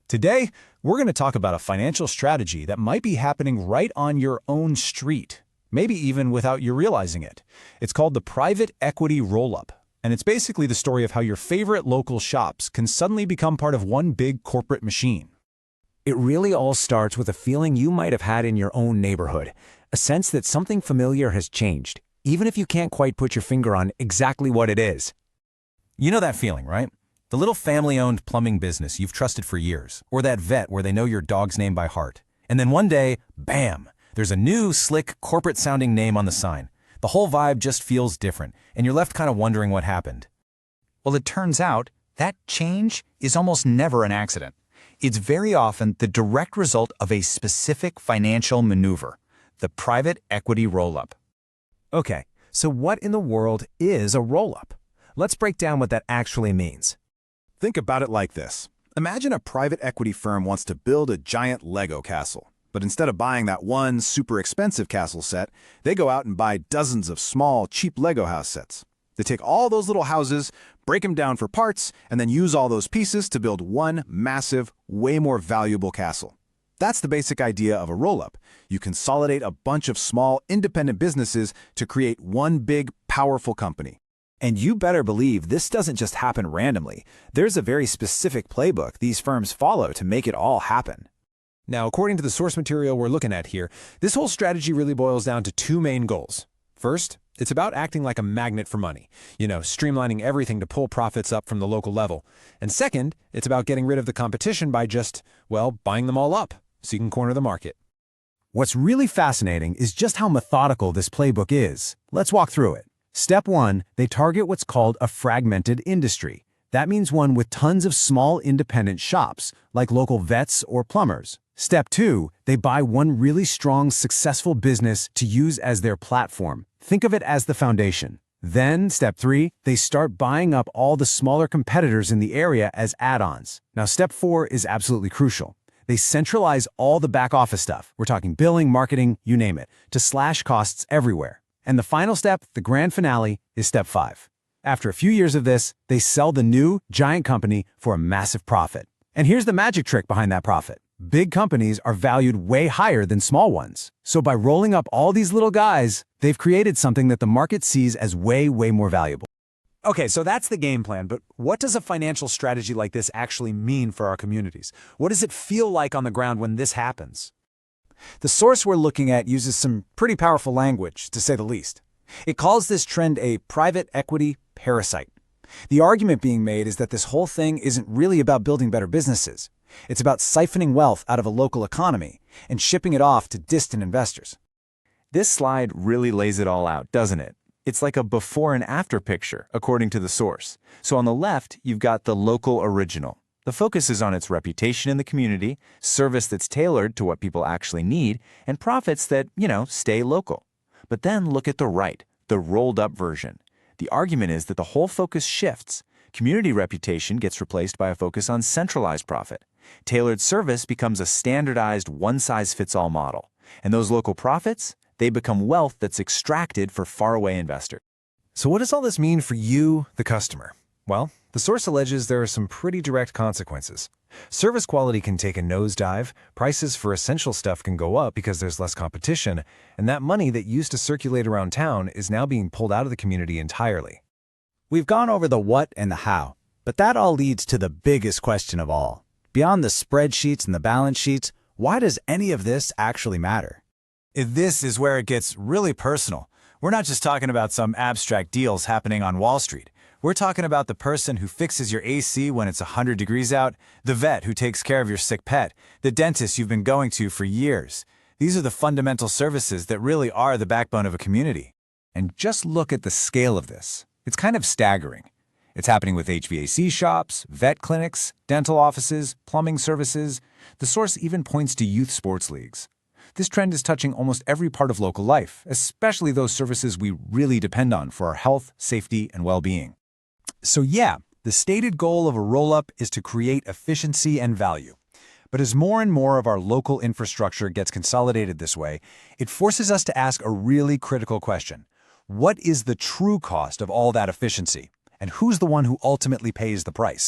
Today, we're going to talk about a financial strategy that might be happening right on your own street, maybe even without you realizing it. It's called the private equity roll-up, and it's basically the story of how your favorite local shops can suddenly become part of one big corporate machine. It really all starts with a feeling you might have had in your own neighborhood, a sense that something familiar has changed, even if you can't quite put your finger on exactly what it is. You know that feeling, right? The little family-owned plumbing business you've trusted for years, or that vet where they know your dog's name by heart. And then one day, bam, there's a new, slick, corporate-sounding name on the sign. The whole vibe just feels different, and you're left kind of wondering what happened. Well, it turns out that change is almost never an accident. It's very often the direct result of a specific financial maneuver, the private equity roll-up. Okay, so what in the world is a roll-up? Let's break down what that actually means. Think about it like this. Imagine a private equity firm wants to build a giant Lego castle. But instead of buying that one super expensive castle set, they go out and buy dozens of small, cheap Lego house sets. They take all those little houses, break them down for parts, and then use all those pieces to build one massive, way more valuable castle. That's the basic idea of a roll-up. You consolidate a bunch of small, independent businesses to create one big, powerful company. And you better believe this doesn't just happen randomly. There's a very specific playbook these firms follow to make it all happen. Now, according to the source material we're looking at here, this whole strategy really boils down to two main goals. First, it's about acting like a magnet for money, streamlining everything to pull profits up from the local level. And second, it's about getting rid of the competition by just, buying them all up, so you can corner the market. What's really fascinating is just how methodical this playbook is. Let's walk through it. Step 1, they target what's called a fragmented industry. That means one with tons of small independent shops, like local vets or plumbers. Step 2, they buy one really strong, successful business to use as their platform. Think of it as the foundation. Then, step 3, they start buying up all the smaller competitors in the area as add-ons. Now, step 4 is absolutely crucial. They centralize all the back office stuff. We're talking billing, marketing, you name it, to slash costs everywhere. And the final step, the grand finale, is step 5. After a few years of this, they sell the new, giant company for a massive profit. And here's the magic trick behind that profit. Big companies are valued way higher than small ones. So by rolling up all these little guys, they've created something that the market sees as way, way more valuable. Okay, so that's the game plan, but what does a financial strategy like this actually mean for our communities? What does it feel like on the ground when this happens? The source we're looking at uses some pretty powerful language, to say the least. It calls this trend a private equity parasite. The argument being made is that this whole thing isn't really about building better businesses. It's about siphoning wealth out of a local economy and shipping it off to distant investors. This slide really lays it all out, doesn't it? It's like a before and after picture, according to the source. So on the left, you've got the local original. The focus is on its reputation in the community, service that's tailored to what people actually need, and profits that, stay local. But then look at the right, the rolled-up version. The argument is that the whole focus shifts. Community reputation gets replaced by a focus on centralized profit. Tailored service becomes a standardized one-size-fits-all model. And those local profits, they become wealth that's extracted for faraway investors. So what does all this mean for you, the customer? Well, the source alleges there are some pretty direct consequences. Service quality can take a nosedive, prices for essential stuff can go up because there's less competition, and that money that used to circulate around town is now being pulled out of the community entirely. We've gone over the what and the how, but that all leads to the biggest question of all. Beyond the spreadsheets and the balance sheets, why does any of this actually matter? This is where it gets really personal. We're not just talking about some abstract deals happening on Wall Street. We're talking about the person who fixes your AC when it's 100 degrees out, the vet who takes care of your sick pet, the dentist you've been going to for years. These are the fundamental services that really are the backbone of a community. And just look at the scale of this. It's kind of staggering. It's happening with HVAC shops, vet clinics, dental offices, plumbing services. The source even points to youth sports leagues. This trend is touching almost every part of local life, especially those services we really depend on for our health, safety, and well-being. So yeah, the stated goal of a roll-up is to create efficiency and value. But as more and more of our local infrastructure gets consolidated this way, it forces us to ask a really critical question. What is the true cost of all that efficiency? And who's the one who ultimately pays the price?